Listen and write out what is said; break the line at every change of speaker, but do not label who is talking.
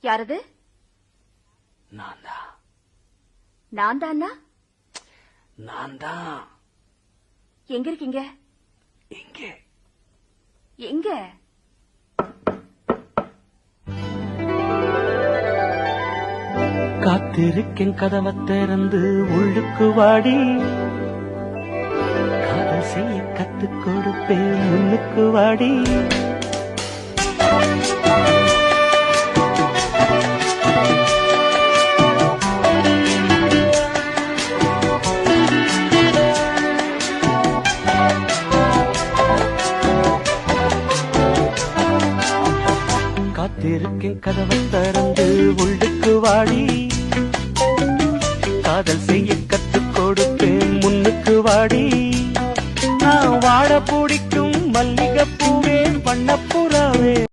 யாரது?
நான் தான்.
நான் தானா?
நான் தான்.
எங்க இருக்கீங்க?
எங்கே?
எங்க?
காத்திருக்கேன் கதவை திறந்து உள்ளுக்கு வாடி, காதல் செய்ய கத்துக் கொடுப்பேன் முன்னுக்கு வாடி. காத்திருக்கேன் கதவை திறந்து உள்ளுக்கு வாடி, காதல் செய்ய கத்துக் கொடுப்பேன் முன்னுக்கு வாடி. நான் வாட பிடிக்கும் மல்லிகை பூவே, வண்ணப்புறா